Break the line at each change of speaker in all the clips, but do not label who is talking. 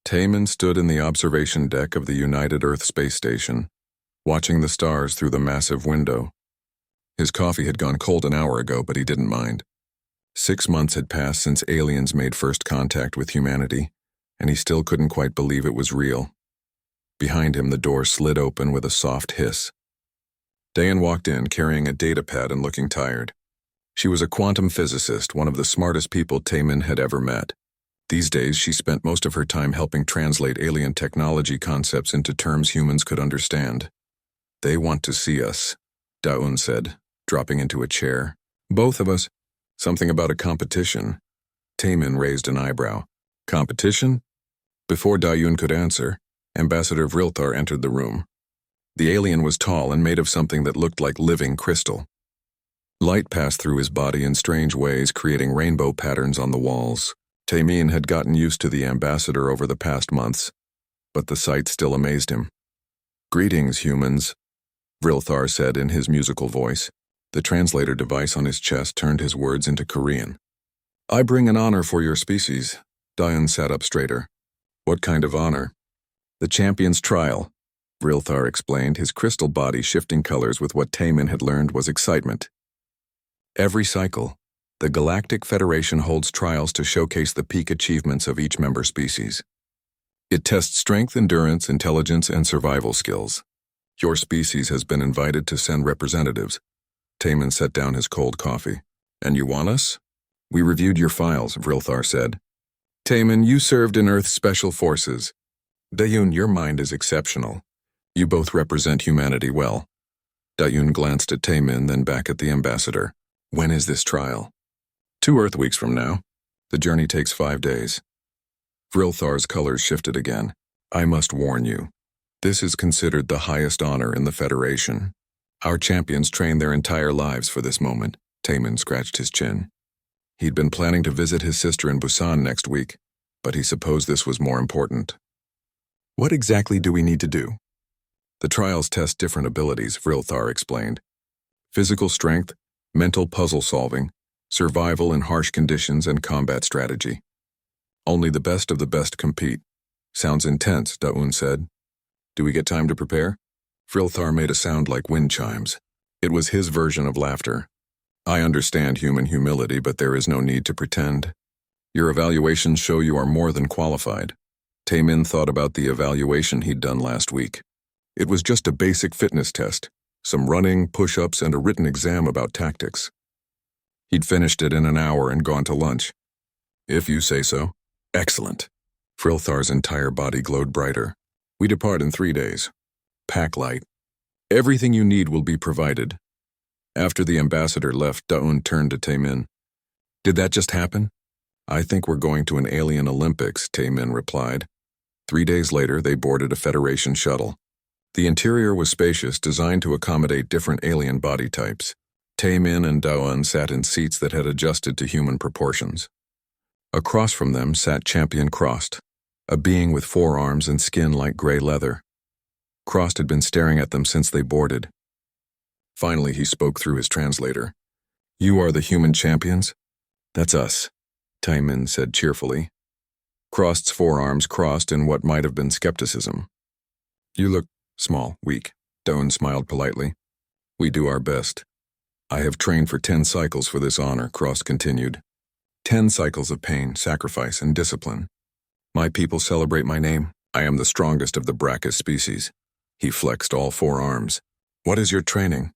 Taman stood in the observation deck of the United Earth Space Station, watching the stars through the massive window. His coffee had gone cold an hour ago, but he didn't mind. 6 months had passed since aliens made first contact with humanity, and he still couldn't quite believe it was real. Behind him, the door slid open with a soft hiss. Dayan walked in, carrying a datapad and looking tired. She was a quantum physicist, one of the smartest people Taman had ever met. These days, she spent most of her time helping translate alien technology concepts into terms humans could understand. "They want to see us," Daun said, dropping into a chair. "Both of us." "Something about a competition." Taman raised an eyebrow. "Competition?" Before Daun could answer, Ambassador Vrilthar entered the room. The alien was tall and made of something that looked like living crystal. Light passed through his body in strange ways, creating rainbow patterns on the walls. Tamin had gotten used to the ambassador over the past months, but the sight still amazed him. "Greetings, humans," Vrilthar said in his musical voice. The translator device on his chest turned his words into Korean. "I bring an honor for your species." Dayan sat up straighter. "What kind of honor?" "The champion's trial," Vrilthar explained, his crystal body shifting colors with what Taman had learned was excitement. "Every cycle, the Galactic Federation holds trials to showcase the peak achievements of each member species. It tests strength, endurance, intelligence, and survival skills. Your species has been invited to send representatives." Taman set down his cold coffee. "And you want us?" "We reviewed your files," Vrilthar said. "Taman, you served in Earth's Special Forces. Dayan, your mind is exceptional. You both represent humanity well." Dayan glanced at Taman, then back at the ambassador. "When is this trial?" 2 Earth weeks from now. The journey takes 5 days. Vrilthar's colors shifted again. "I must warn you. This is considered the highest honor in the Federation. Our champions trained their entire lives for this moment." Taman scratched his chin. He'd been planning to visit his sister in Busan next week, but he supposed this was more important. "What exactly do we need to do?" "The trials test different abilities," Vrilthar explained. "Physical strength, mental puzzle solving, survival in harsh conditions, and combat strategy. Only the best of the best compete." "Sounds intense," Daun said. "Do we get time to prepare?" Vrilthar made a sound like wind chimes. It was his version of laughter. "I understand human humility, but there is no need to pretend. Your evaluations show you are more than qualified." Taman thought about the evaluation he'd done last week. It was just a basic fitness test, some running, push-ups, and a written exam about tactics. He'd finished it in an hour and gone to lunch. "If you say so." "Excellent." Vrilthar's entire body glowed brighter. "We depart in 3 days. Pack light. Everything you need will be provided." After the ambassador left, Daun turned to Taman. "Did that just happen?" "I think we're going to an alien Olympics," Taman replied. 3 days later, they boarded a Federation shuttle. The interior was spacious, designed to accommodate different alien body types. Taman and Daun sat in seats that had adjusted to human proportions. Across from them sat Champion Crost, a being with 4 arms and skin like gray leather. Crost had been staring at them since they boarded. Finally, he spoke through his translator. "You are the human champions?" "That's us," Taman said cheerfully. Crost's 4 arms crossed in what might have been skepticism. "You look small, weak," Daun smiled politely. "We do our best. I have trained for 10 cycles for this honor," Crost continued. 10 cycles of pain, sacrifice, and discipline. My people celebrate my name. I am the strongest of the Brachus species." He flexed all 4 arms. "What is your training?"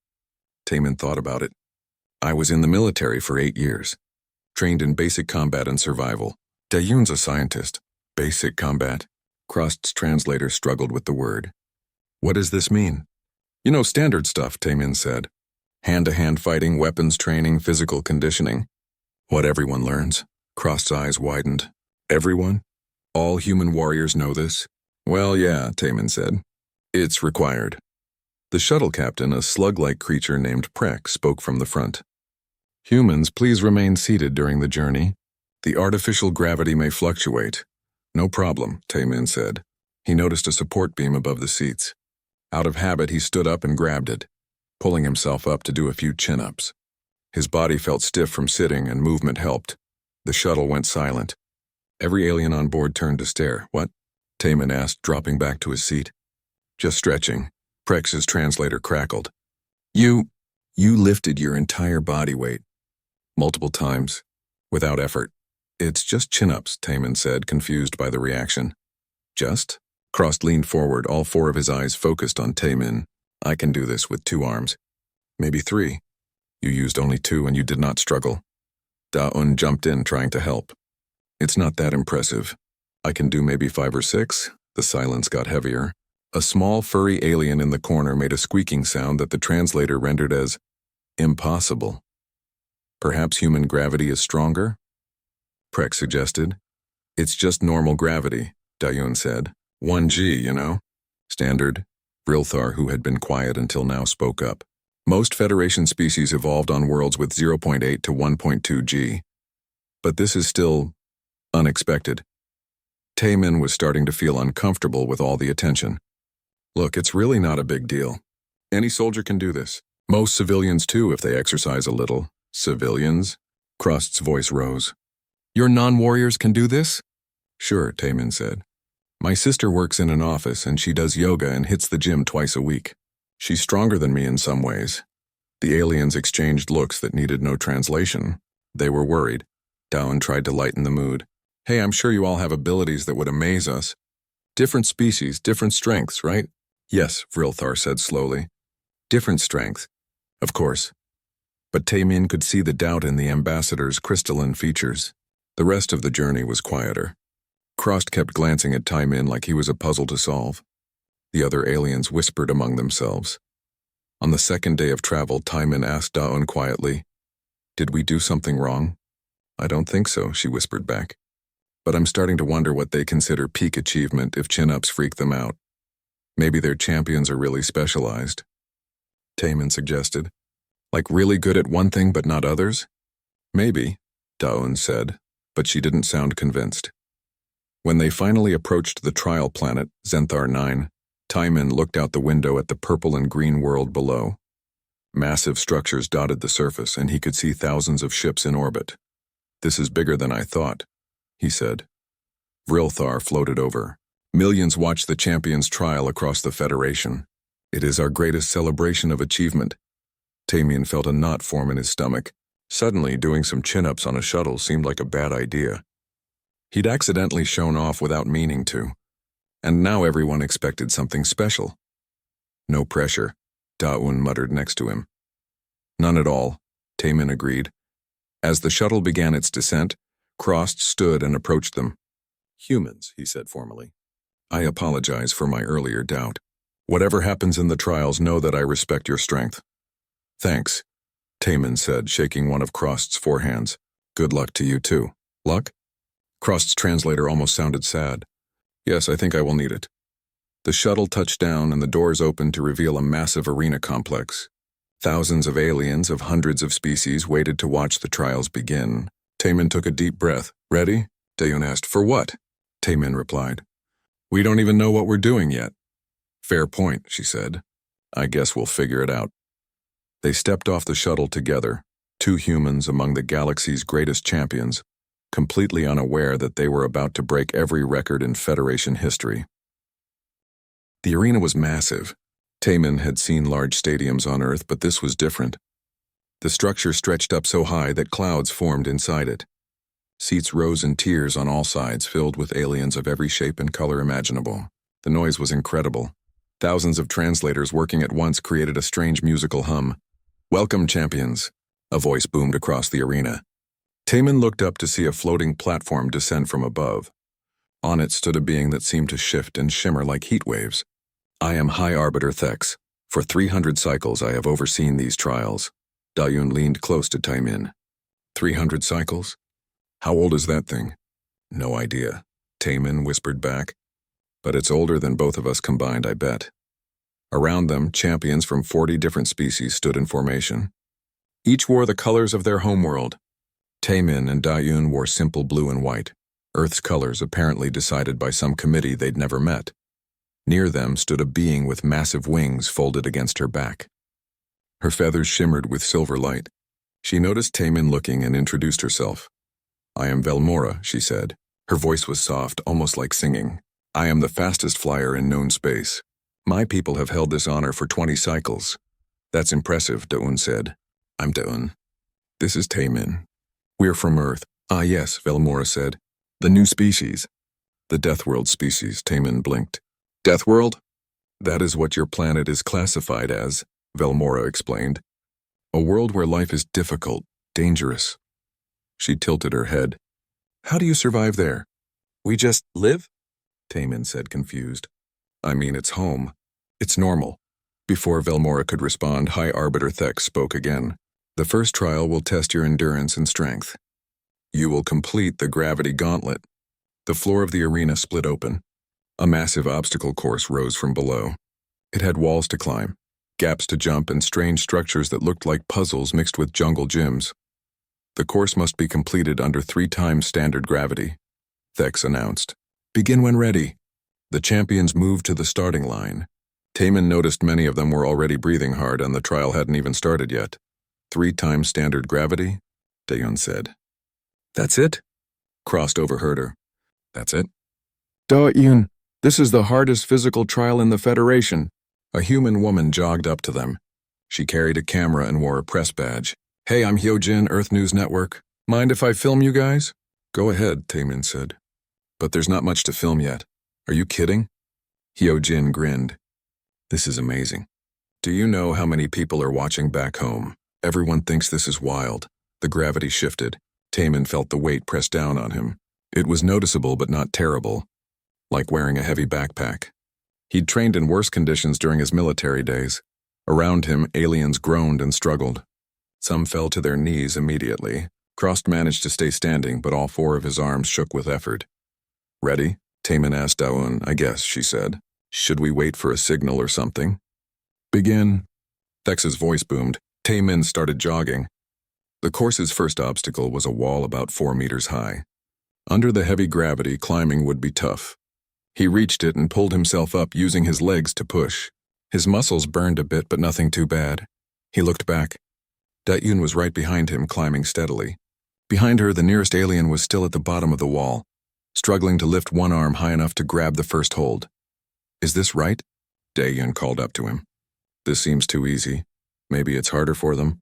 Taman thought about it. "I was in the military for 8 years. Trained in basic combat and survival." "Dayan's a scientist." "Basic combat?" Crost's translator struggled with the word. "What does this mean?" "You know, standard stuff," Taman said. "Hand-to-hand fighting, weapons training, physical conditioning. What everyone learns." Crost's eyes widened. "Everyone? All human warriors know this?" "Well, yeah," Taman said. "It's required." The shuttle captain, a slug-like creature named Prek, spoke from the front. "Humans, please remain seated during the journey. The artificial gravity may fluctuate." "No problem," Taman said. He noticed a support beam above the seats. Out of habit, he stood up and grabbed it, pulling himself up to do a few chin-ups. His body felt stiff from sitting, and movement helped. The shuttle went silent. Every alien on board turned to stare. "What?" Taman asked, dropping back to his seat. Just stretching. Prex's translator crackled. You lifted your entire body weight. Multiple times. Without effort. It's just chin-ups, Taman said, confused by the reaction. Just? Crost leaned forward, all four of his eyes focused on Taman. I can do this with 2 arms. Maybe 3. You used only 2 and you did not struggle. Da-un jumped in, trying to help. It's not that impressive. I can do maybe 5 or 6. The silence got heavier. A small, furry alien in the corner made a squeaking sound that the translator rendered as impossible. Perhaps human gravity is stronger? Prex suggested. It's just normal gravity, Da-un said. 1G, you know? Standard. Vrilthar, who had been quiet until now, spoke up. Most Federation species evolved on worlds with 0.8 to 1.2 G. But this is still unexpected. Taman was starting to feel uncomfortable with all the attention. Look, it's really not a big deal. Any soldier can do this. Most civilians too, if they exercise a little. Civilians? Crost's voice rose. Your non-warriors can do this? Sure, Taman said. My sister works in an office and she does yoga and hits the gym twice a week. She's stronger than me in some ways. The aliens exchanged looks that needed no translation. They were worried. Da-un tried to lighten the mood. Hey, I'm sure you all have abilities that would amaze us. Different species, different strengths, right? Yes, Vrilthar said slowly. Different strengths. Of course. But Taman could see the doubt in the ambassador's crystalline features. The rest of the journey was quieter. Crost kept glancing at Taman like he was a puzzle to solve. The other aliens whispered among themselves. On the second day of travel, Taman asked Da-un quietly, Did we do something wrong? I don't think so, she whispered back. But I'm starting to wonder what they consider peak achievement if chin-ups freak them out. Maybe their champions are really specialized. Taman suggested. Like really good at one thing but not others? Maybe, Da-un said, but she didn't sound convinced. When they finally approached the trial planet, Zenthar 9, Taman looked out the window at the purple and green world below. Massive structures dotted the surface, and he could see thousands of ships in orbit. This is bigger than I thought, he said. Vrilthar floated over. Millions watch the champion's trial across the Federation. It is our greatest celebration of achievement. Taman felt a knot form in his stomach. Suddenly, doing some chin-ups on a shuttle seemed like a bad idea. He'd accidentally shown off without meaning to, and now everyone expected something special. No pressure, Da-un muttered next to him. None at all, Taman agreed. As the shuttle began its descent, Crost stood and approached them. Humans, he said formally. I apologize for my earlier doubt. Whatever happens in the trials, know that I respect your strength. Thanks, Taman said, shaking one of Crost's forehands. Good luck to you too. Luck? Crost's translator almost sounded sad. Yes, I think I will need it. The shuttle touched down and the doors opened to reveal a massive arena complex. Thousands of aliens of hundreds of species waited to watch the trials begin. Taman took a deep breath. Ready? Da-un asked. For what? Taman replied. We don't even know what we're doing yet. Fair point, she said. I guess we'll figure it out. They stepped off the shuttle together, 2 humans among the galaxy's greatest champions, completely unaware that they were about to break every record in Federation history. The arena was massive. Taman had seen large stadiums on Earth, but this was different. The structure stretched up so high that clouds formed inside it. Seats rose in tiers on all sides, filled with aliens of every shape and color imaginable. The noise was incredible. Thousands of translators working at once created a strange musical hum. Welcome, champions, a voice boomed across the arena. Taman looked up to see a floating platform descend from above. On it stood a being that seemed to shift and shimmer like heat waves. I am High Arbiter Thex. For 300 cycles I have overseen these trials. Da-un leaned close to Taman. 300 cycles? How old is that thing? No idea, Taman whispered back. But it's older than both of us combined, I bet. Around them, champions from 40 different species stood in formation. Each wore the colors of their homeworld. Taman and Da-un wore simple blue and white, Earth's colors apparently decided by some committee they'd never met. Near them stood a being with massive wings folded against her back. Her feathers shimmered with silver light. She noticed Taman looking and introduced herself. I am Velmora, she said. Her voice was soft, almost like singing. I am the fastest flyer in known space. My people have held this honor for 20 cycles. That's impressive, Daun said. I'm Daun. This is Taemin. We're from Earth. Ah yes, Velmora said. The new species. The Deathworld species, Taemin blinked. Deathworld? That is what your planet is classified as, Velmora explained. A world where life is difficult, dangerous. She tilted her head. How do you survive there? We just live? Taemin said, confused. I mean, it's home. It's normal. Before Velmora could respond, High Arbiter Thex spoke again. The first trial will test your endurance and strength. You will complete the gravity gauntlet. The floor of the arena split open. A massive obstacle course rose from below. It had walls to climb, gaps to jump, and strange structures that looked like puzzles mixed with jungle gyms. The course must be completed under 3 times standard gravity, Thex announced. Begin when ready. The champions moved to the starting line. Taemin noticed many of them were already breathing hard and the trial hadn't even started yet. 3 times standard gravity? Daeun said. That's it? Crossed overheard her. That's it? Daeun, this is the hardest physical trial in the Federation. A human woman jogged up to them. She carried a camera and wore a press badge. Hey, I'm Hyojin, Earth News Network. Mind if I film you guys? Go ahead, Taemin said. But there's not much to film yet. Are you kidding? Hyojin grinned. This is amazing. Do you know how many people are watching back home? Everyone thinks this is wild. The gravity shifted. Taemin felt the weight press down on him. It was noticeable but not terrible, like wearing a heavy backpack. He'd trained in worse conditions during his military days. Around him, aliens groaned and struggled. Some fell to their knees immediately. Crost managed to stay standing, but all 4 of his arms shook with effort. Ready? Taemin asked Daun. I guess, she said. Should we wait for a signal or something? Begin. Thex's voice boomed. Taemin started jogging. The course's first obstacle was a wall about 4 meters high. Under the heavy gravity, climbing would be tough. He reached it and pulled himself up using his legs to push. His muscles burned a bit, but nothing too bad. He looked back. Daeun was right behind him, climbing steadily. Behind her, the nearest alien was still at the bottom of the wall, struggling to lift one arm high enough to grab the first hold. Is this right? Daeun called up to him. This seems too easy. Maybe it's harder for them,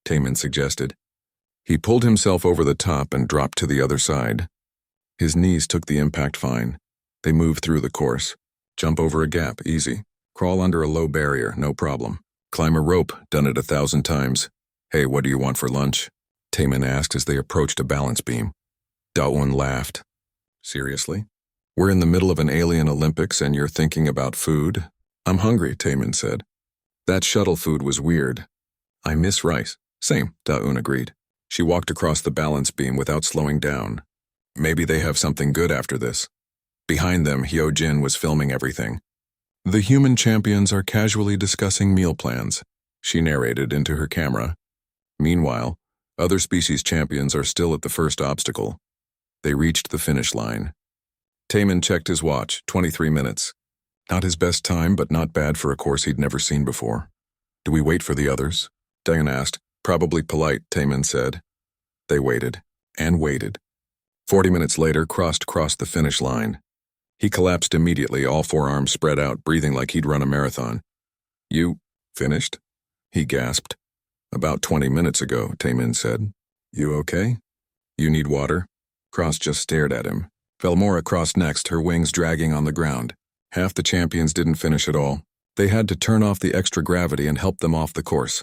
Taemin suggested. He pulled himself over the top and dropped to the other side. His knees took the impact fine. They moved through the course. Jump over a gap, easy. Crawl under a low barrier, no problem. Climb a rope, done it 1,000 times. Hey, what do you want for lunch? Taemin asked as they approached a balance beam. Daun laughed. Seriously? We're in the middle of an alien Olympics and you're thinking about food? I'm hungry, Taemin said. That shuttle food was weird. I miss rice. Same, Daun agreed. She walked across the balance beam without slowing down. Maybe they have something good after this. Behind them, Hyojin was filming everything. The human champions are casually discussing meal plans, she narrated into her camera. Meanwhile, other species champions are still at the first obstacle. They reached the finish line. Taemin checked his watch, 23 minutes. Not his best time, but not bad for a course he'd never seen before. Do we wait for the others? Daeun asked. Probably polite, Taemin said. They waited, and waited. 40 minutes later, Crost crossed the finish line. He collapsed immediately, all 4 arms spread out, breathing like he'd run a marathon. You finished? He gasped. About 20 minutes ago, Taemin said. You okay? You need water? Crost just stared at him. Velmora crossed next, her wings dragging on the ground. Half the champions didn't finish at all. They had to turn off the extra gravity and help them off the course.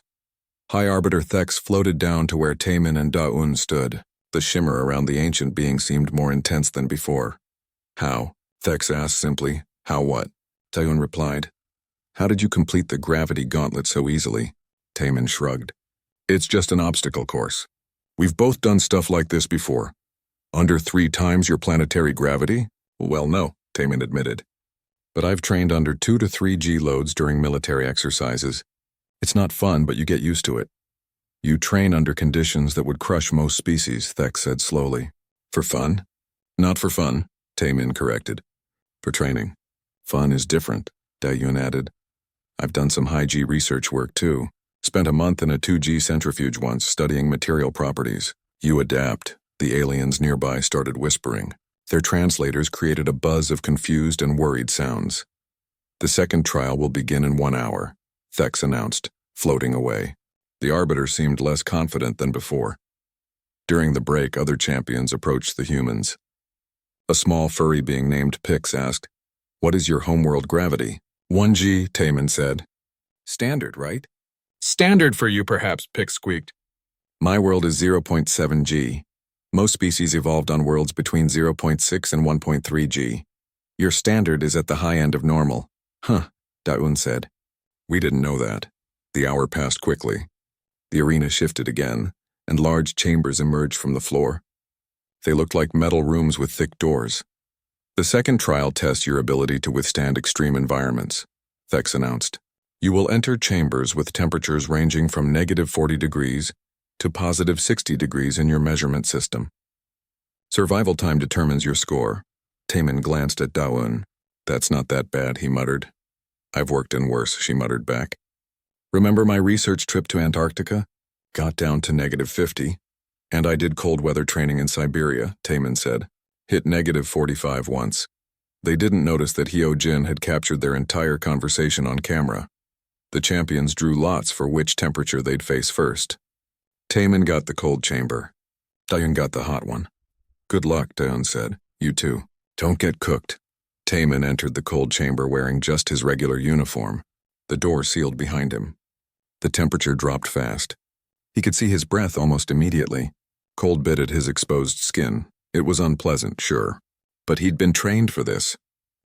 High Arbiter Thex floated down to where Taemin and Daun stood. The shimmer around the ancient being seemed more intense than before. How? Thex asked simply. How what? Daun replied. How did you complete the gravity gauntlet so easily? Taemin shrugged. It's just an obstacle course. We've both done stuff like this before. Under 3 times your planetary gravity? Well, no, Taemin admitted. But I've trained under 2 to 3 G loads during military exercises. It's not fun, but you get used to it. You train under conditions that would crush most species, Thex said slowly. For fun? Not for fun, Taemin corrected. For training. Fun is different, Daeun added. I've done some high-G research work, too. Spent a month in a 2G centrifuge once, studying material properties. You adapt, the aliens nearby started whispering. Their translators created a buzz of confused and worried sounds. The second trial will begin in 1 hour, Thex announced, floating away. The arbiter seemed less confident than before. During the break, other champions approached the humans. A small furry being named Pix asked, "What is your homeworld gravity?" 1G, Taman said. "Standard, right?"
Standard for you, perhaps, Pix squeaked.
"My world is 0.7G. Most species evolved on worlds between 0.6 and 1.3G. Your standard is at the high end of normal." "Huh," Daun said. "We didn't know that." The hour passed quickly. The arena shifted again, and large chambers emerged from the floor. They looked like metal rooms with thick doors. "The second trial tests your ability to withstand extreme environments," Thex announced. "You will enter chambers with temperatures ranging from -40 degrees to +60 degrees in your measurement system. Survival time determines your score." Taman glanced at Daun. "That's not that bad," he muttered. "I've worked in worse," she muttered back. "Remember my research trip to Antarctica? Got down to -50. And I did cold weather training in Siberia," Taman said. "Hit -45 once." They didn't notice that Hyo-Jin had captured their entire conversation on camera. The champions drew lots for which temperature they'd face first. Taman got the cold chamber. Daun got the hot one. "Good luck," Daun said. "You too. Don't get cooked." Taman entered the cold chamber wearing just his regular uniform. The door sealed behind him. The temperature dropped fast. He could see his breath almost immediately. Cold bit at his exposed skin. It was unpleasant, sure. But he'd been trained for this.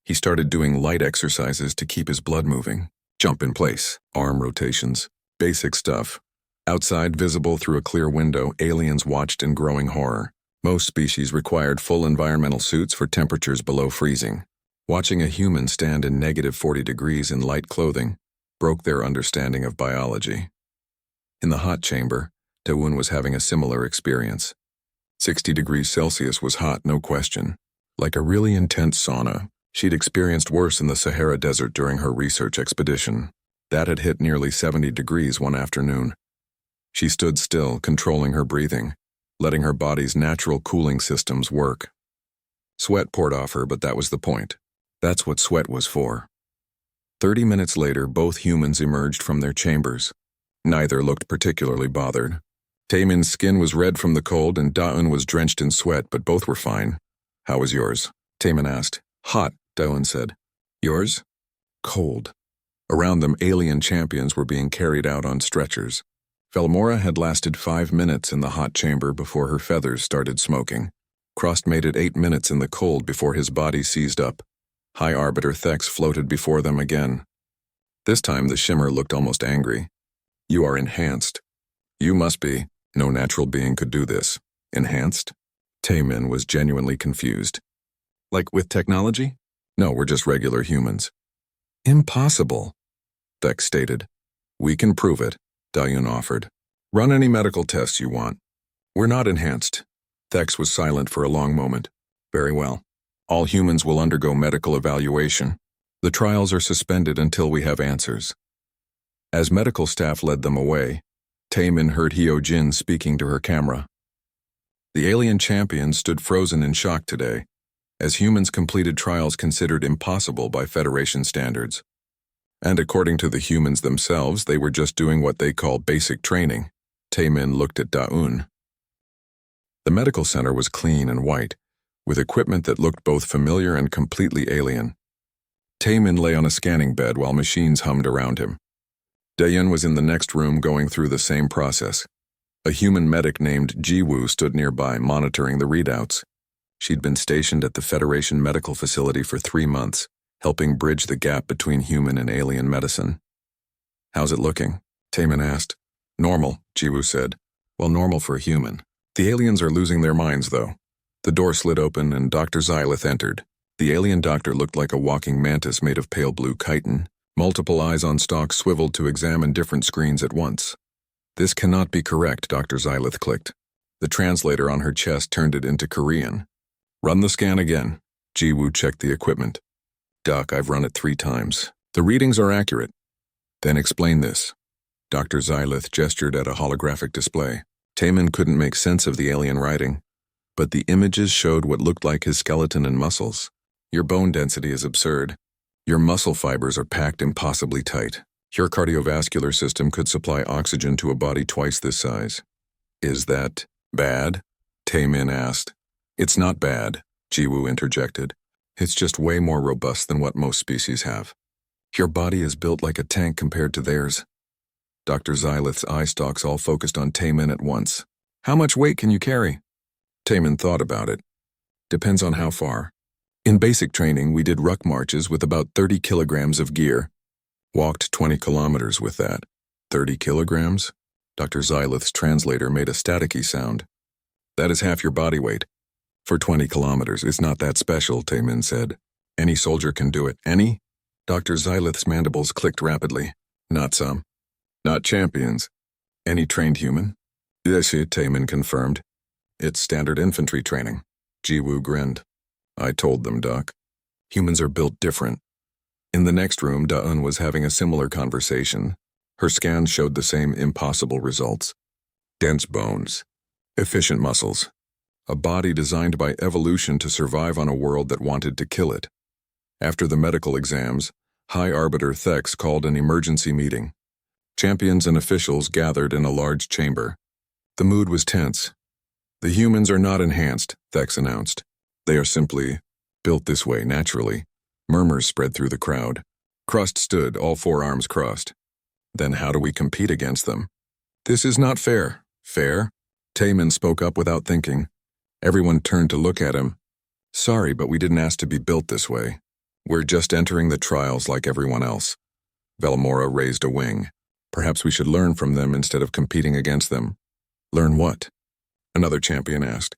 He started doing light exercises to keep his blood moving. Jump in place, arm rotations, basic stuff. Outside, visible through a clear window, aliens watched in growing horror. Most species required full environmental suits for temperatures below freezing. Watching a human stand in -40 degrees in light clothing broke their understanding of biology. In the hot chamber, Daun was having a similar experience. 60 degrees Celsius was hot, no question. Like a really intense sauna. She'd experienced worse in the Sahara Desert during her research expedition. That had hit nearly 70 degrees one afternoon. She stood still, controlling her breathing, letting her body's natural cooling systems work. Sweat poured off her, but that was the point. That's what sweat was for. 30 minutes later, both humans emerged from their chambers. Neither looked particularly bothered. Taman's skin was red from the cold and Daun was drenched in sweat, but both were fine. "How was yours?" Taman asked. "Hot," Daun said. "Yours?" "Cold." Around them, alien champions were being carried out on stretchers. Velmora had lasted 5 minutes in the hot chamber before her feathers started smoking. Crost made it 8 minutes in the cold before his body seized up. High Arbiter Thex floated before them again. This time the shimmer looked almost angry. "You are enhanced." "You must be. No natural being could do this." "Enhanced?" Taman was genuinely confused. "Like with technology?" "No, we're just regular humans." "Impossible," Thex stated. "We can prove it," Daun offered. "Run any medical tests you want." "We're not enhanced." Thex was silent for a long moment. "Very well. All humans will undergo medical evaluation. The trials are suspended until we have answers." As medical staff led them away, Taman heard Hyo-Jin speaking to her camera. "The alien champions stood frozen in shock today, as humans completed trials considered impossible by Federation standards. And according to the humans themselves, they were just doing what they call basic training." Taman looked at Daun. The medical center was clean and white, with equipment that looked both familiar and completely alien. Taman lay on a scanning bed while machines hummed around him. Daeun was in the next room going through the same process. A human medic named Jiwoo stood nearby, monitoring the readouts. She'd been stationed at the Federation medical facility for 3 months, helping bridge the gap between human and alien medicine. "How's it looking?" Taman asked. "Normal," Jiwoo said. "Well, normal for a human. The aliens are losing their minds, though." The door slid open and Dr. Xylith entered. The alien doctor looked like a walking mantis made of pale blue chitin. Multiple eyes on stalks swiveled to examine different screens at once. "This cannot be correct," Dr. Xylith clicked. The translator on her chest turned it into Korean. "Run the scan again." Jiwoo checked the equipment. "Doc, I've run it 3 times. The readings are accurate." "Then explain this." Dr. Xylith gestured at a holographic display. Taman couldn't make sense of the alien writing. but the images showed what looked like his skeleton and muscles. Your bone density is absurd. Your muscle fibers are packed impossibly tight. Your cardiovascular system could supply oxygen to a body twice this size. Is that bad? Taemin asked. It's not bad, Jiwoo interjected. It's just way more robust than what most species have. Your body is built like a tank compared to theirs. Dr. Xylith's eye stalks all focused on Taemin at once. How much weight can you carry? Taemin thought about it. Depends on how far. In basic training, we did ruck marches with about 30 kilograms of gear. Walked 20 kilometers with that. 30 kilograms? Dr. Xylith's translator made a staticky sound. That is half your body weight. For 20 kilometers, it's not that special, Taemin said. Any soldier can do it. Any? Dr. Xylith's mandibles clicked rapidly. Not some. Not champions. Any trained human? Yes, Taemin confirmed. It's standard infantry training. Jiwoo grinned. I told them, Doc. Humans are built different. In the next room, Da-eun was having a similar conversation. Her scans showed the same impossible results. Dense bones. Efficient muscles. A body designed by evolution to survive on a world that wanted to kill it. After the medical exams, High Arbiter Thex called an emergency meeting. Champions and officials gathered in a large chamber. The mood was tense. The humans are not enhanced, Thex announced. They are simply built this way naturally. Murmurs spread through the crowd. Crust stood, all four arms crossed. Then how do we compete against them? This is not fair. Fair? Taemin spoke up without thinking. Everyone turned to look at him. Sorry, but we didn't ask to be built this way. We're just entering the trials like everyone else. Velmora raised a wing. Perhaps we should learn from them instead of competing against them. Learn what? Another champion asked.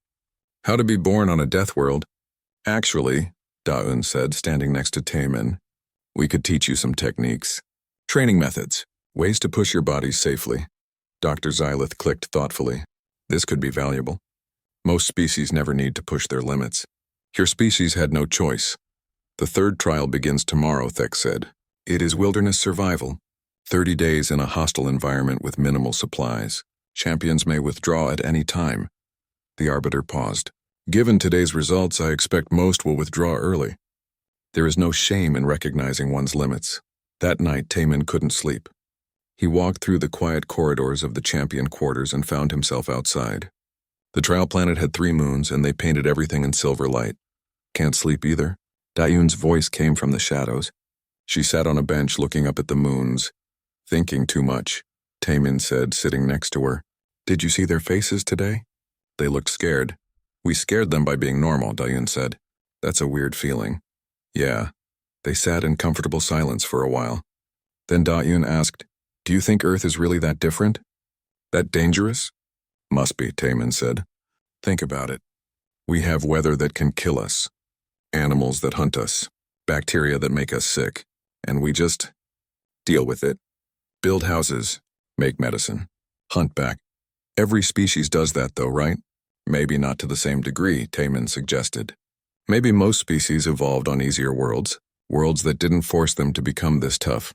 How to be born on a death world. Actually, Da-eun said, standing next to Taemin, we could teach you some techniques. Training methods. Ways to push your bodies safely. Dr. Xylith clicked thoughtfully. This could be valuable. Most species never need to push their limits. Your species had no choice. The third trial begins tomorrow, Thex said. It is wilderness survival. 30 days in a hostile environment with minimal supplies. Champions may withdraw at any time. The Arbiter paused. Given today's results, I expect most will withdraw early. There is no shame in recognizing one's limits. That night, Taemin couldn't sleep. He walked through the quiet corridors of the champion quarters and found himself outside. The trial planet had 3 moons, and they painted everything in silver light. Can't sleep either? Da-eun's voice came from the shadows. She sat on a bench looking up at the moons. Thinking too much, Taemin said, sitting next to her. Did you see their faces today? They looked scared. We scared them by being normal, Da-eun said. That's a weird feeling. Yeah. They sat in comfortable silence for a while. Then Da-eun asked, do you think Earth is really that different? That dangerous? Must be, Taemin said. Think about it. We have weather that can kill us. Animals that hunt us. Bacteria that make us sick. And we just deal with it. Build houses. Make medicine. Hunt back. Every species does that though, right? Maybe not to the same degree, Taemin suggested. Maybe most species evolved on easier worlds, worlds that didn't force them to become this tough.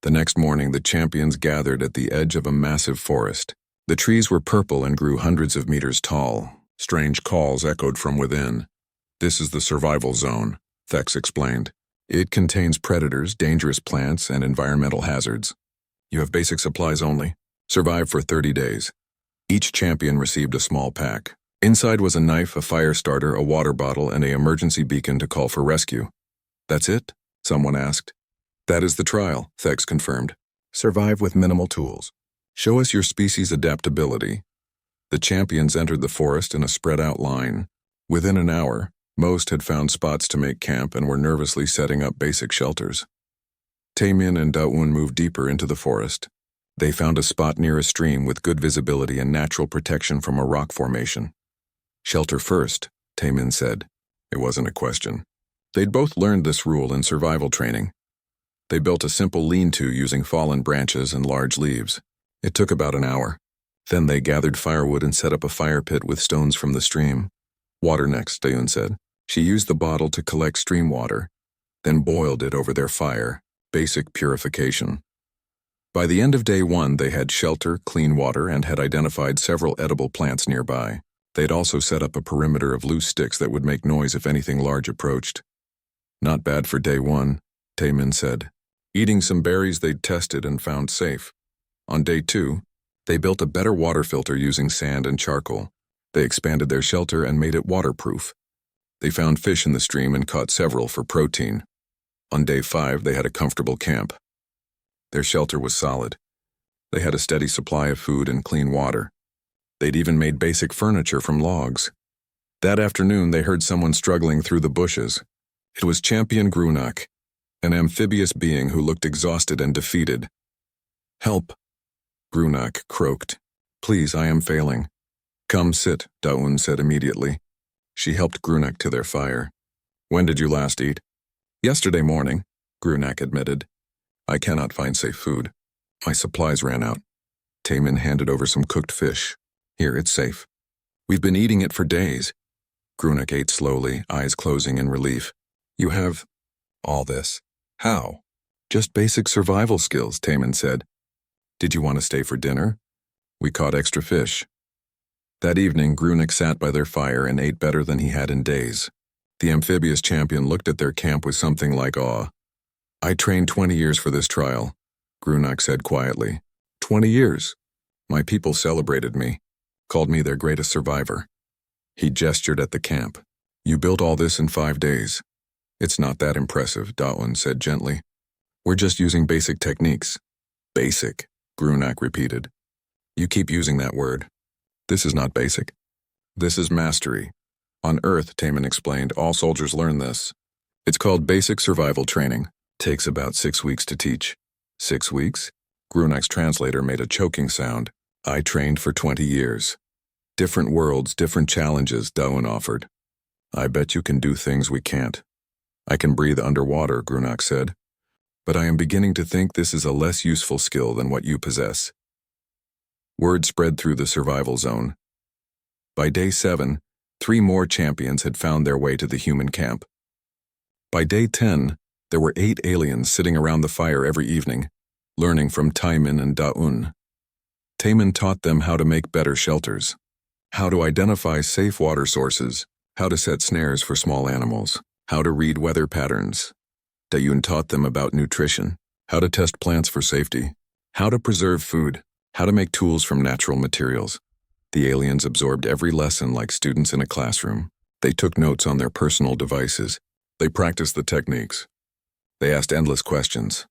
The next morning, the champions gathered at the edge of a massive forest. The trees were purple and grew hundreds of meters tall. Strange calls echoed from within. This is the survival zone, Thex explained. It contains predators, dangerous plants, and environmental hazards. You have basic supplies only. Survive for 30 days. Each champion received a small pack. Inside was a knife, a fire starter, a water bottle, and an emergency beacon to call for rescue. That's it? Someone asked. That is the trial, Thex confirmed. Survive with minimal tools. Show us your species' adaptability. The champions entered the forest in a spread-out line. Within an hour, most had found spots to make camp and were nervously setting up basic shelters. Taemin and Da-eun moved deeper into the forest. They found a spot near a stream with good visibility and natural protection from a rock formation. Shelter first, Taemin said. It wasn't a question. They'd both learned this rule in survival training. They built a simple lean-to using fallen branches and large leaves. It took about an hour. Then they gathered firewood and set up a fire pit with stones from the stream. Water next, Da-eun said. She used the bottle to collect stream water, then boiled it over their fire. Basic purification. By the end of day 1, they had shelter, clean water, and had identified several edible plants nearby. They'd also set up a perimeter of loose sticks that would make noise if anything large approached. Not bad for day one, Taemin said, eating some berries they'd tested and found safe. On day two, they built a better water filter using sand and charcoal. They expanded their shelter and made it waterproof. They found fish in the stream and caught several for protein. On day 5, they had a comfortable camp. Their shelter was solid. They had a steady supply of food and clean water. They'd even made basic furniture from logs. That afternoon, they heard someone struggling through the bushes. It was Champion Grunak, an amphibious being who looked exhausted and defeated. "Help," Grunak croaked. "Please, I am failing." "Come sit," Daun said immediately. She helped Grunak to their fire. "When did you last eat?" "Yesterday morning," Grunak admitted. "I cannot find safe food. My supplies ran out." Taemin handed over some cooked fish. "Here, it's safe." "We've been eating it for days." Grunak ate slowly, eyes closing in relief. "You have all this? How?" "Just basic survival skills," Taemin said. "Did you want to stay for dinner?" "We caught extra fish." That evening, Grunak sat by their fire and ate better than he had in days. The amphibious champion looked at their camp with something like awe. "I trained 20 years for this trial," Grunak said quietly. 20 years. My people celebrated me, called me their greatest survivor." He gestured at the camp. "You built all this in 5 days. It's not that impressive," Daun said gently. "We're just using basic techniques." "Basic," Grunak repeated. "You keep using that word. This is not basic. This is mastery. On Earth," Taemin explained, "all soldiers learn this. It's called basic survival training. Takes about 6 weeks to teach." 6 weeks? Grunak's translator made a choking sound. "I trained for 20 years. Different worlds, different challenges," Daun offered. "I bet you can do things we can't." "I can breathe underwater," Grunak said. "But I am beginning to think this is a less useful skill than what you possess." Word spread through the survival zone. By day 7, 3 more champions had found their way to the human camp. By day 10, there were 8 aliens sitting around the fire every evening, learning from Taemin and Daun. Taemin taught them how to make better shelters, how to identify safe water sources, how to set snares for small animals, how to read weather patterns. Daun taught them about nutrition, how to test plants for safety, how to preserve food, how to make tools from natural materials. The aliens absorbed every lesson like students in a classroom. They took notes on their personal devices. They practiced the techniques. They asked endless questions.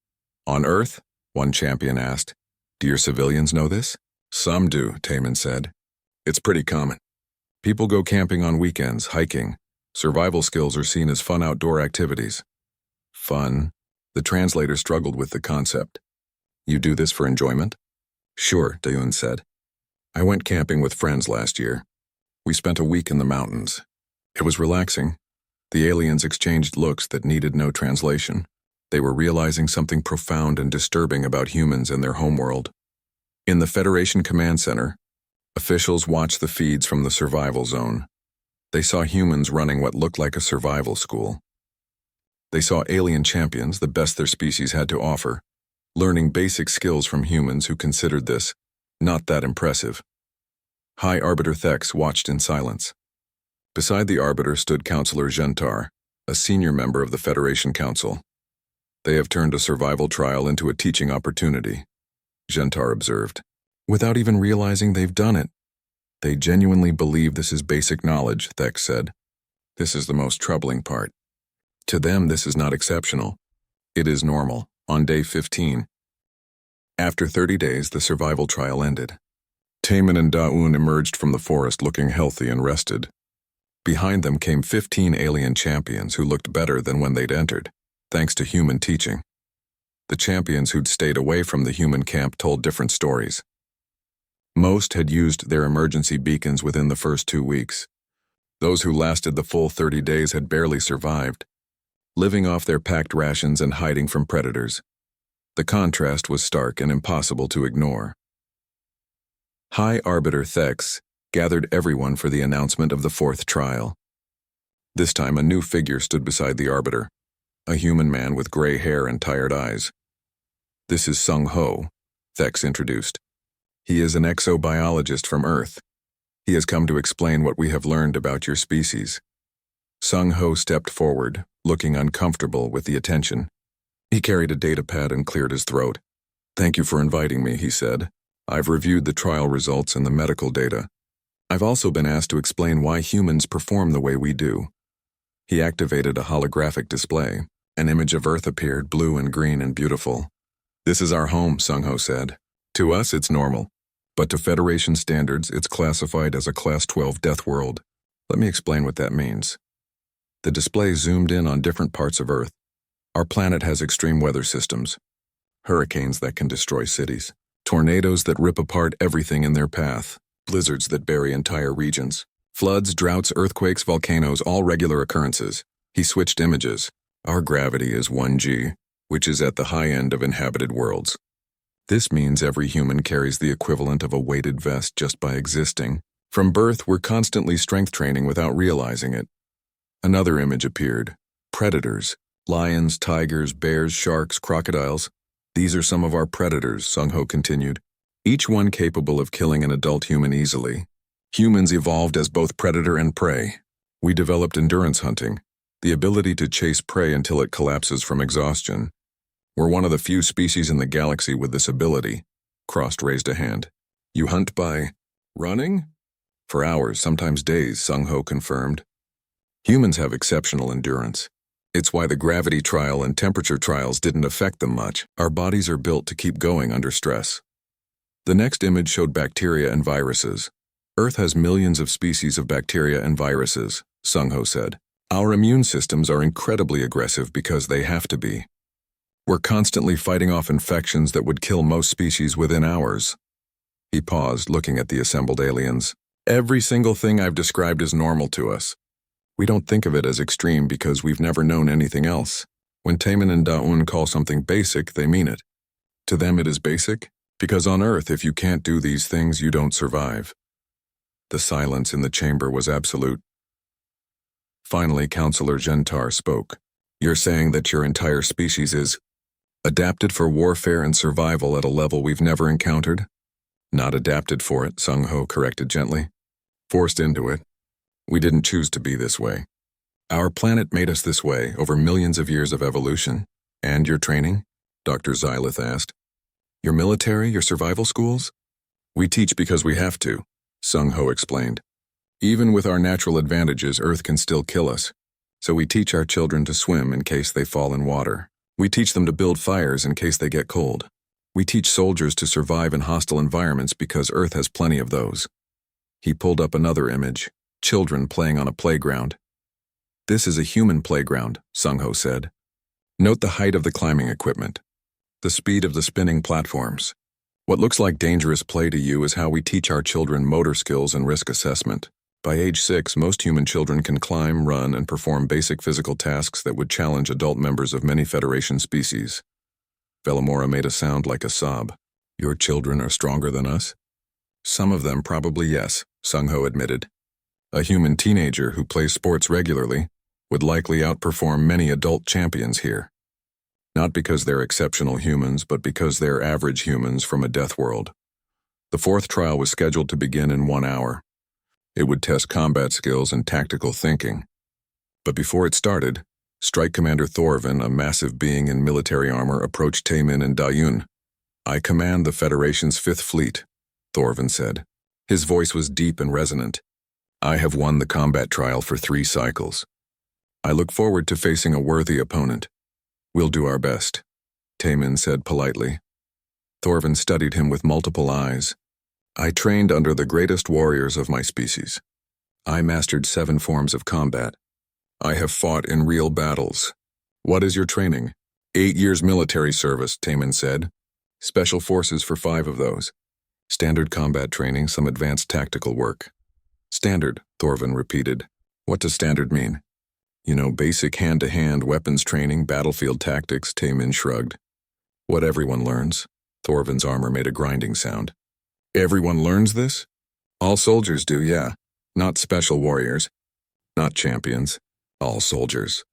"On Earth?" one champion asked. "Do your civilians know this?" "Some do," Taemin said. "It's pretty common. People go camping on weekends, hiking. Survival skills are seen as fun outdoor activities." "Fun?" The translator struggled with the concept. "You do this for enjoyment?" "Sure," Daun said. "I went camping with friends last year. We spent a week in the mountains. It was relaxing. The aliens exchanged looks that needed no translation. They were realizing something profound and disturbing about humans and their homeworld. In the Federation Command Center, officials watched the feeds from the survival zone. They saw humans running what looked like a survival school. They saw alien champions, the best their species had to offer, learning basic skills from humans who considered this not that impressive. High Arbiter Thex watched in silence. Beside the Arbiter stood Counselor Gentar, a senior member of the Federation Council. "They have turned a survival trial into a teaching opportunity," Gentar observed, "without even realizing they've done it." "They genuinely believe this is basic knowledge," Thex said. "This is the most troubling part. To them, this is not exceptional. It is normal." On day 15. After 30 days, the survival trial ended. Taemin and Daun emerged from the forest looking healthy and rested. Behind them came 15 alien champions who looked better than when they'd entered, thanks to human teaching. The champions who'd stayed away from the human camp told different stories. Most had used their emergency beacons within the first 2 weeks. Those who lasted the full 30 days had barely survived, living off their packed rations and hiding from predators. The contrast was stark and impossible to ignore. High Arbiter Thex gathered everyone for the announcement of the 4th trial. This time a new figure stood beside the Arbiter, a human man with gray hair and tired eyes. "This is Sung Ho," Thex introduced. "He is an exobiologist from Earth. He has come to explain what we have learned about your species. Sung Ho stepped forward, looking uncomfortable with the attention. He carried a datapad and cleared his throat. "Thank you for inviting me," he said. "I've reviewed the trial results and the medical data. I've also been asked to explain why humans perform the way we do." He activated a holographic display. An image of Earth appeared, blue and green and beautiful. "This is our home," Sung Ho said. "To us, it's normal. But to Federation standards, it's classified as a Class 12 death world. Let me explain what that means." The display zoomed in on different parts of Earth. Our planet has extreme weather systems. Hurricanes that can destroy cities. Tornadoes that rip apart everything in their path. Blizzards that bury entire regions. Floods, droughts, earthquakes, volcanoes, all regular occurrences. He switched images. Our gravity is 1G, which is at the high end of inhabited worlds. This means every human carries the equivalent of a weighted vest just by existing. From birth, we're constantly strength training without realizing it. Another image appeared. Predators. Lions, tigers, bears, sharks, crocodiles. These are some of our predators, Sung Ho continued. Each one capable of killing an adult human easily. Humans evolved as both predator and prey. We developed endurance hunting, the ability to chase prey until it collapses from exhaustion. We're one of the few species in the galaxy with this ability. Crossed raised a hand. "You hunt by running?" "For hours, sometimes days," Sung Ho confirmed. Humans have exceptional endurance. It's why the gravity trial and temperature trials didn't affect them much. Our bodies are built to keep going under stress. The next image showed bacteria and viruses. Earth has millions of species of bacteria and viruses, Sung Ho said. Our immune systems are incredibly aggressive because they have to be. We're constantly fighting off infections that would kill most species within hours. He paused, looking at the assembled aliens. "Every single thing I've described is normal to us. We don't think of it as extreme because we've never known anything else. When Taemin and Daun call something basic, they mean it. To them it is basic, because on Earth, if you can't do these things, you don't survive." The silence in the chamber was absolute. Finally, Counselor Gentar spoke. "You're saying that your entire species is adapted for warfare and survival at a level we've never encountered?" "Not adapted for it," Sung Ho corrected gently. "Forced into it. We didn't choose to be this way. Our planet made us this way over millions of years of evolution." "And your training?" Dr. Xylith asked. "Your military, your survival schools?" "We teach because we have to," Sung Ho explained. "Even with our natural advantages, Earth can still kill us. So we teach our children to swim in case they fall in water. We teach them to build fires in case they get cold. We teach soldiers to survive in hostile environments because Earth has plenty of those." He pulled up another image. Children playing on a playground. "This is a human playground," Sung Ho said. "Note the height of the climbing equipment, the speed of the spinning platforms. What looks like dangerous play to you is how we teach our children motor skills and risk assessment. By age 6, most human children can climb, run, and perform basic physical tasks that would challenge adult members of many Federation species." Velamora made a sound like a sob. "Your children are stronger than us?" "Some of them probably, yes," Sung Ho admitted. "A human teenager who plays sports regularly would likely outperform many adult champions here. Not because they're exceptional humans, but because they're average humans from a death world." The fourth trial was scheduled to begin in 1 hour. It would test combat skills and tactical thinking. But before it started, Strike Commander Thorvin, a massive being in military armor, approached Taemin and Dayun. "I command the Federation's 5th Fleet," Thorvin said. His voice was deep and resonant. "I have won the combat trial for 3 cycles. I look forward to facing a worthy opponent. We'll do our best," Taemin said politely. Thorvin studied him with multiple eyes. "I trained under the greatest warriors of my species. I mastered 7 forms of combat. I have fought in real battles." "What is your training?" 8 years military service, Taemin said. "Special forces for 5 of those. Standard combat training, some advanced tactical work." "Standard," Thorvin repeated. "What does standard mean?" "You know, basic hand-to-hand weapons training, battlefield tactics," Taemin shrugged. "What everyone learns." Thorvin's armor made a grinding sound. "Everyone learns this?" "All soldiers do, yeah. Not special warriors. Not champions. All soldiers."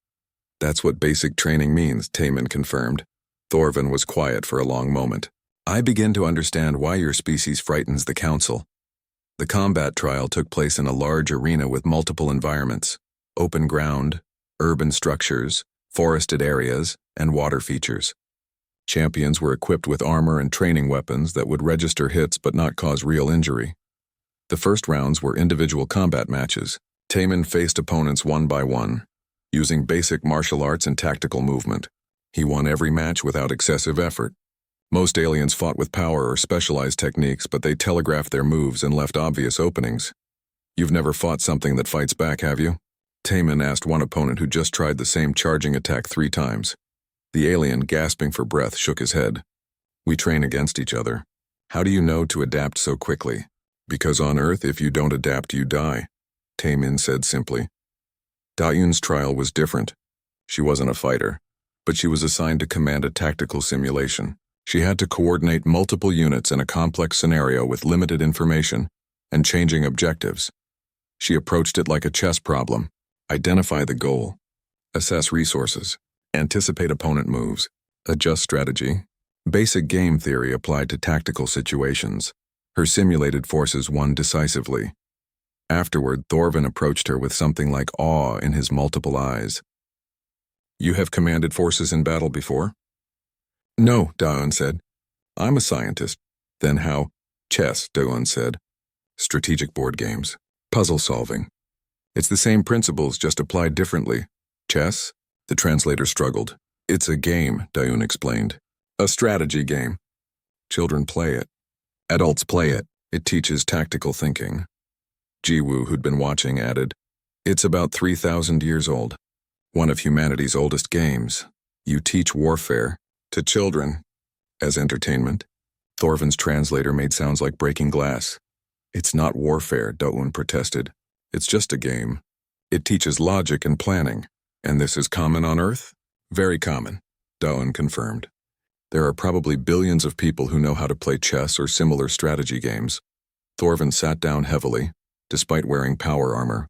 "That's what basic training means," Taemin confirmed. Thorvin was quiet for a long moment. "I begin to understand why your species frightens the Council. The combat trial took place in a large arena with multiple environments: open ground, urban structures, forested areas, and water features. Champions were equipped with armor and training weapons that would register hits but not cause real injury. The first rounds were individual combat matches. Taemin faced opponents one by one, using basic martial arts and tactical movement. He won every match without excessive effort. Most aliens fought with power or specialized techniques, but they telegraphed their moves and left obvious openings. You've never fought something that fights back, have you? Taemin asked one opponent who just tried the same charging attack 3 times. The alien, gasping for breath, shook his head. We train against each other. How do you know to adapt so quickly? Because on Earth, if you don't adapt, you die, Taemin said simply. Da-Eun's trial was different. She wasn't a fighter, but she was assigned to command a tactical simulation. She had to coordinate multiple units in a complex scenario with limited information and changing objectives. She approached it like a chess problem. Identify the goal, assess resources, anticipate opponent moves, adjust strategy. Basic game theory applied to tactical situations. Her simulated forces won decisively. Afterward, Thorvin approached her with something like awe in his multiple eyes. You have commanded forces in battle before? No, Da-Eun said. I'm a scientist. Then how? Chess, Da-Eun said. Strategic board games. Puzzle solving. It's the same principles, just applied differently. Chess? The translator struggled. It's a game, Da-Eun explained. A strategy game. Children play it. Adults play it. It teaches tactical thinking. Ji-Woo, who'd been watching, added, It's about 3,000 years old. One of humanity's oldest games. You teach warfare to children as entertainment. Thorvin's translator made sounds like breaking glass. It's not warfare, Da-Eun protested. It's just a game. It teaches logic and planning. And this is common on Earth? Very common, Da-Eun confirmed. There are probably billions of people who know how to play chess or similar strategy games. Thorvin sat down heavily, despite wearing power armor.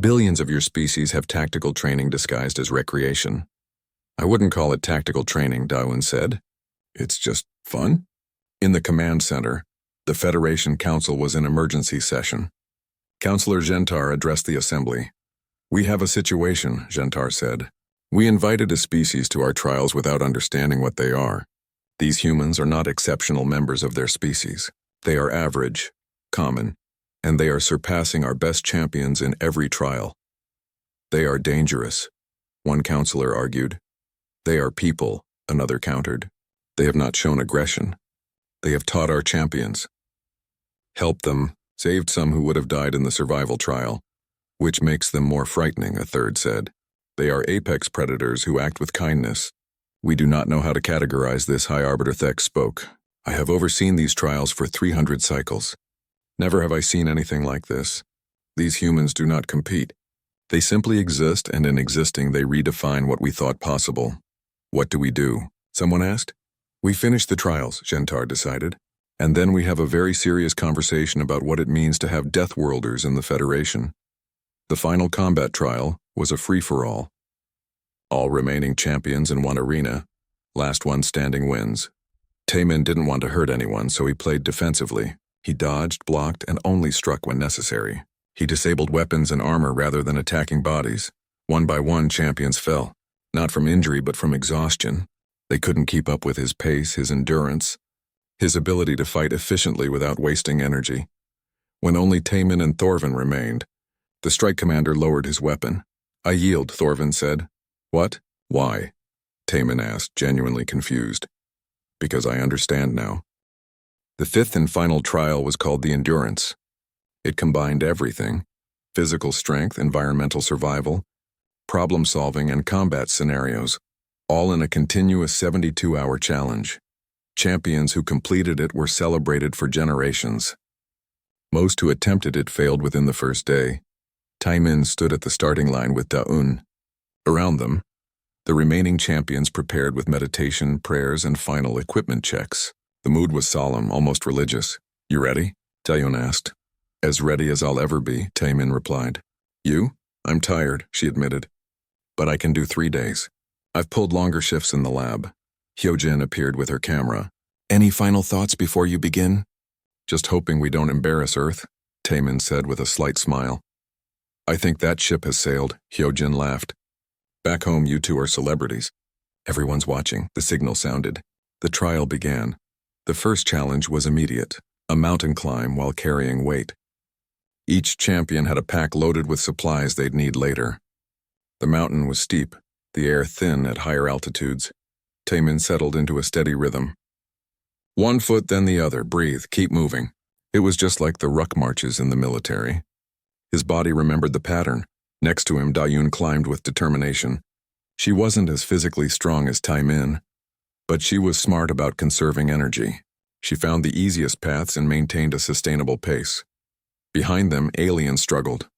Billions of your species have tactical training disguised as recreation. I wouldn't call it tactical training, Da-Eun said. It's just fun. In the command center, the Federation Council was in emergency session. Councillor Gentar addressed the assembly. We have a situation, Gentar said. We invited a species to our trials without understanding what they are. These humans are not exceptional members of their species. They are average, common, and they are surpassing our best champions in every trial. They are dangerous, one counselor argued. They are people, another countered. They have not shown aggression. They have taught our champions. Helped them, saved some who would have died in the survival trial, which makes them more frightening, a third said. They are apex predators who act with kindness. We do not know how to categorize this, High Arbiter Thek spoke. I have overseen these trials for 300 cycles. Never have I seen anything like this. These humans do not compete. They simply exist, and in existing they redefine what we thought possible. What do we do? Someone asked. We finish the trials, Gentar decided. And then we have a very serious conversation about what it means to have Deathworlders in the Federation. The final combat trial was a free-for-all. All remaining champions in one arena. Last one standing wins. Taemin didn't want to hurt anyone, so he played defensively. He dodged, blocked, and only struck when necessary. He disabled weapons and armor rather than attacking bodies. One by one, champions fell. Not from injury, but from exhaustion. They couldn't keep up with his pace, his endurance, his ability to fight efficiently without wasting energy. When only Taemin and Thorvin remained, the strike commander lowered his weapon. I yield, Thorvin said. What? Why? Taemin asked, genuinely confused. Because I understand now. The fifth and final trial was called the Endurance. It combined everything: physical strength, environmental survival, problem-solving, and combat scenarios, all in a continuous 72-hour challenge. Champions who completed it were celebrated for generations. Most who attempted it failed within the first day. Taemin stood at the starting line with Da-Eun. Around them, the remaining champions prepared with meditation, prayers, and final equipment checks. The mood was solemn, almost religious. You ready? Da-Eun asked. As ready as I'll ever be, Taemin replied. You? I'm tired, she admitted. But I can do 3 days. I've pulled longer shifts in the lab. Hyojin appeared with her camera. Any final thoughts before you begin? Just hoping we don't embarrass Earth. Taemin said with a slight smile. I think that ship has sailed, Hyojin laughed. Back home, you two are celebrities. Everyone's watching, the signal sounded. The trial began. The first challenge was immediate, a mountain climb while carrying weight. Each champion had a pack loaded with supplies they'd need later. The mountain was steep, the air thin at higher altitudes. Taemin settled into a steady rhythm. One foot, then the other, breathe, keep moving. It was just like the ruck marches in the military. His body remembered the pattern. Next to him, Dayun climbed with determination. She wasn't as physically strong as Taemin, but she was smart about conserving energy. She found the easiest paths and maintained a sustainable pace. Behind them, aliens struggled.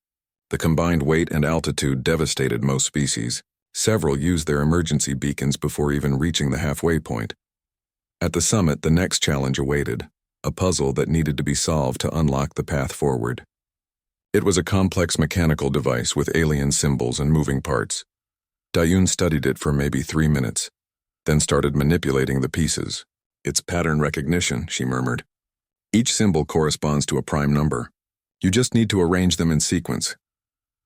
The combined weight and altitude devastated most species. Several used their emergency beacons before even reaching the halfway point. At the summit, the next challenge awaited, a puzzle that needed to be solved to unlock the path forward. It was a complex mechanical device with alien symbols and moving parts. Dayun studied it for maybe 3 minutes, then started manipulating the pieces. It's pattern recognition, she murmured. Each symbol corresponds to a prime number. You just need to arrange them in sequence.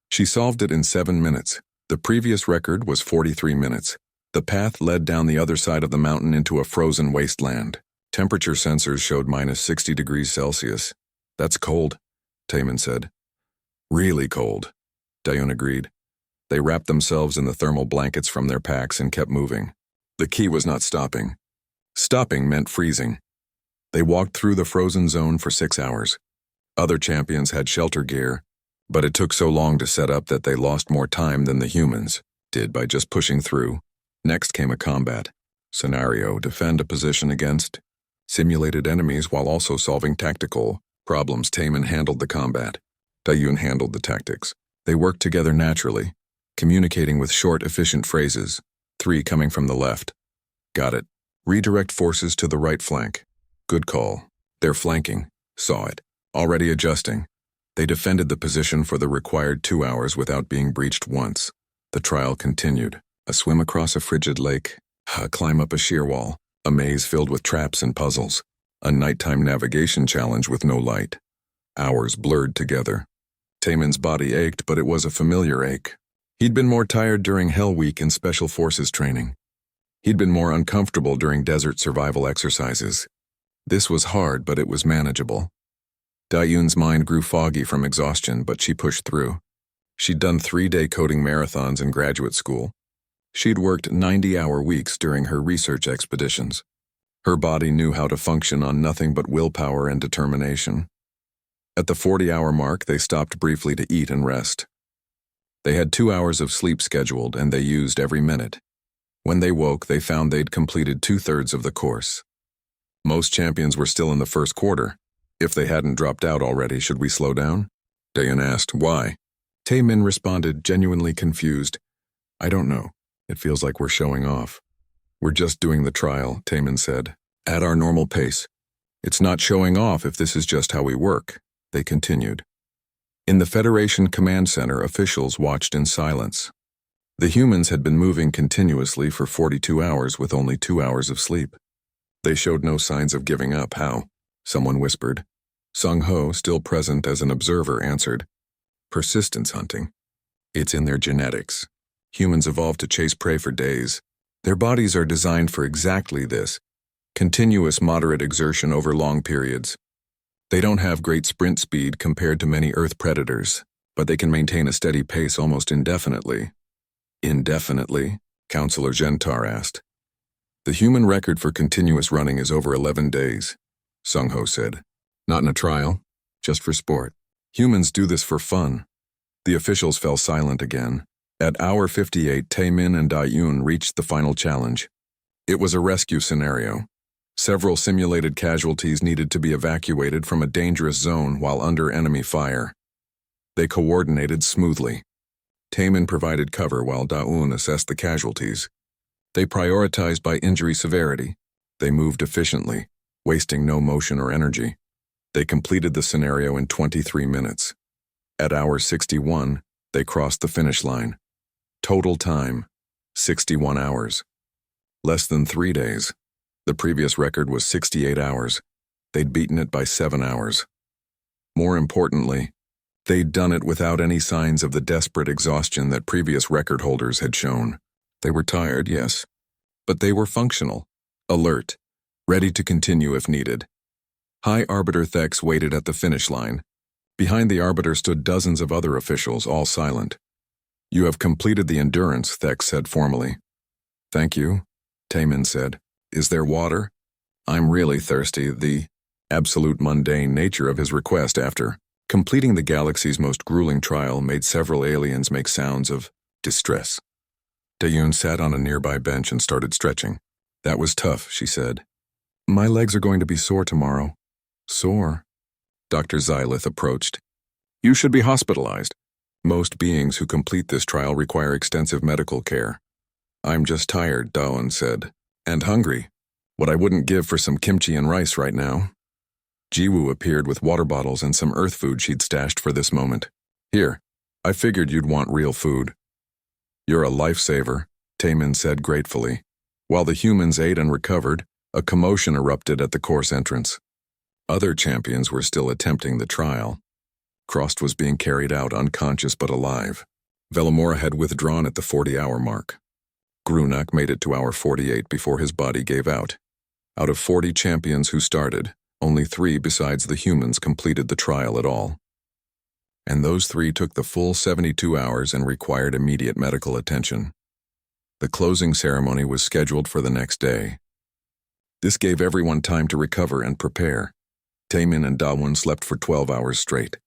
She solved it in 7 minutes. The previous record was 43 minutes. The path led down the other side of the mountain into a frozen wasteland. Temperature sensors showed -60 degrees Celsius. That's cold, Taemin said. Really cold, Dayun agreed. They wrapped themselves in the thermal blankets from their packs and kept moving. The key was not stopping. Stopping meant freezing. They walked through the frozen zone for 6 hours. Other champions had shelter gear, but it took so long to set up that they lost more time than the humans did by just pushing through. Next came a combat scenario, defend a position against simulated enemies while also solving tactical problems. Taemin handled the combat. Dayun handled the tactics. They worked together naturally, communicating with short, efficient phrases, 3 coming from the left. Got it. Redirect forces to the right flank. Good call. They're flanking. Saw it. Already adjusting. They defended the position for the required 2 hours without being breached once. The trial continued. A swim across a frigid lake, a climb up a sheer wall, a maze filled with traps and puzzles, a nighttime navigation challenge with no light. Hours blurred together. Taemin's body ached, but it was a familiar ache. He'd been more tired during Hell Week and Special Forces training. He'd been more uncomfortable during desert survival exercises. This was hard, but it was manageable. Dayun's mind grew foggy from exhaustion, but she pushed through. She'd done 3-day coding marathons in graduate school. She'd worked 90-hour weeks during her research expeditions. Her body knew how to function on nothing but willpower and determination. At the 40-hour mark, they stopped briefly to eat and rest. They had 2 hours of sleep scheduled, and they used every minute. When they woke, they found they'd completed 2/3 of the course. Most champions were still in the first quarter. If they hadn't dropped out already, should we slow down? Dayun asked, why? Taemin responded, genuinely confused. I don't know. It feels like we're showing off. We're just doing the trial, Taemin said, at our normal pace. It's not showing off if this is just how we work, they continued. In the Federation Command Center, officials watched in silence. The humans had been moving continuously for 42 hours with only 2 hours of sleep. They showed no signs of giving up. How? Someone whispered. Sung-ho, still present as an observer, answered. Persistence hunting. It's in their genetics. Humans evolved to chase prey for days. Their bodies are designed for exactly this, continuous moderate exertion over long periods. They don't have great sprint speed compared to many Earth predators, but they can maintain a steady pace almost indefinitely. Indefinitely? Counselor Gentar asked. The human record for continuous running is over 11 days, Sung-ho said. Not in a trial, just for sport. Humans do this for fun. The officials fell silent again. At hour 58, Taemin and Dayun reached the final challenge. It was a rescue scenario. Several simulated casualties needed to be evacuated from a dangerous zone while under enemy fire. They coordinated smoothly. Taemin provided cover while Dayun assessed the casualties. They prioritized by injury severity. They moved efficiently, wasting no motion or energy. They completed the scenario in 23 minutes. At hour 61, they crossed the finish line. Total time, 61 hours. Less than 3 days. The previous record was 68 hours. They'd beaten it by 7 hours. More importantly, they'd done it without any signs of the desperate exhaustion that previous record holders had shown. They were tired, yes, but they were functional, alert, ready to continue if needed. High Arbiter Thex waited at the finish line. Behind the Arbiter stood dozens of other officials, all silent. "You have completed the endurance," Thex said formally. "Thank you," Taemin said. "Is there water?" "I'm really thirsty," the absolute mundane nature of his request after completing the galaxy's most grueling trial made several aliens make sounds of distress. Dayun sat on a nearby bench and started stretching. "That was tough," she said. "My legs are going to be sore tomorrow." "Sore?" Dr. Xylith approached. "You should be hospitalized. Most beings who complete this trial require extensive medical care." "I'm just tired," Dawn said. "And hungry. What I wouldn't give for some kimchi and rice right now." Jiwoo appeared with water bottles and some earth food she'd stashed for this moment. "Here, I figured you'd want real food." "You're a lifesaver," Taemin said gratefully. While the humans ate and recovered, a commotion erupted at the course entrance. Other champions were still attempting the trial. Krost was being carried out unconscious but alive. Velamora had withdrawn at the 40-hour mark. Grunak made it to hour 48 before his body gave out. Out of 40 champions who started, only 3 besides the humans completed the trial at all. And those 3 took the full 72 hours and required immediate medical attention. The closing ceremony was scheduled for the next day. This gave everyone time to recover and prepare. Taemin and Dawon slept for 12 hours straight.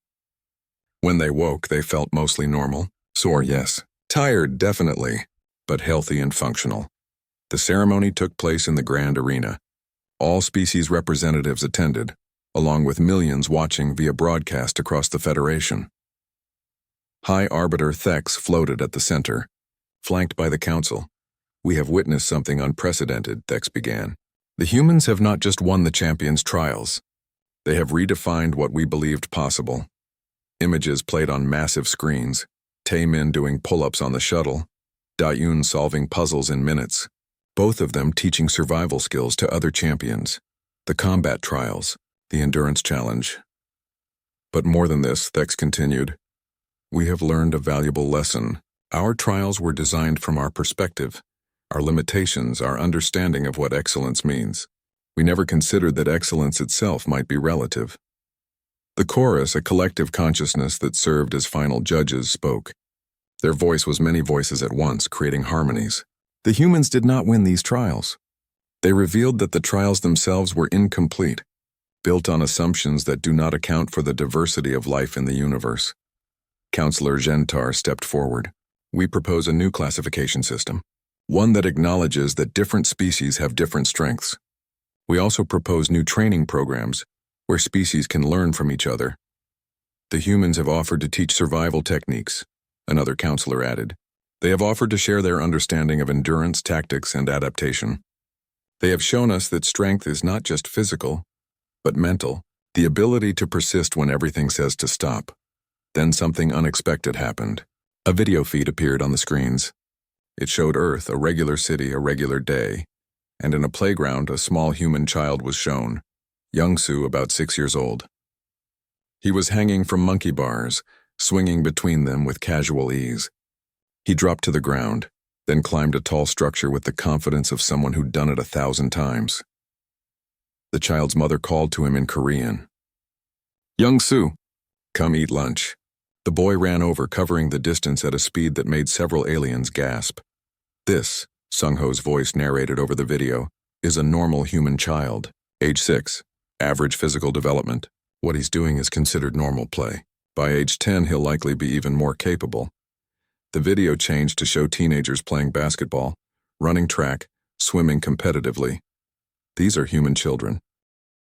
When they woke, they felt mostly normal. Sore, yes. Tired, definitely, but healthy and functional. The ceremony took place in the Grand Arena. All species representatives attended, along with millions watching via broadcast across the Federation. High Arbiter Thex floated at the center, flanked by the Council. "We have witnessed something unprecedented," Thex began. "The humans have not just won the champions' trials. They have redefined what we believed possible." Images played on massive screens, Taemin doing pull-ups on the shuttle, Dayun solving puzzles in minutes, both of them teaching survival skills to other champions. The combat trials, the endurance challenge. But more than this, Thex continued, "We have learned a valuable lesson. Our trials were designed from our perspective, our limitations, our understanding of what excellence means. We never considered that excellence itself might be relative." The chorus, a collective consciousness that served as final judges, spoke. Their voice was many voices at once, creating harmonies. The humans did not win these trials. They revealed that the trials themselves were incomplete, built on assumptions that do not account for the diversity of life in the universe. Counselor Gentar stepped forward. "We propose a new classification system, one that acknowledges that different species have different strengths. We also propose new training programs where species can learn from each other. The humans have offered to teach survival techniques," another counselor added. "They have offered to share their understanding of endurance, tactics, and adaptation. They have shown us that strength is not just physical, but mental, the ability to persist when everything says to stop." Then something unexpected happened. A video feed appeared on the screens. It showed Earth, a regular city, a regular day, and in a playground, a small human child was shown, Youngsu, about 6 years old. He was hanging from monkey bars, swinging between them with casual ease. He dropped to the ground, then climbed a tall structure with the confidence of someone who'd done it 1,000 times. The child's mother called to him in Korean. "Youngsu, come eat lunch." The boy ran over, covering the distance at a speed that made several aliens gasp. "This," Sung-ho's voice narrated over the video, "is a normal human child, age 6, average physical development. What he's doing is considered normal play. By age 10, he'll likely be even more capable." The video changed to show teenagers playing basketball, running track, swimming competitively. These are human children.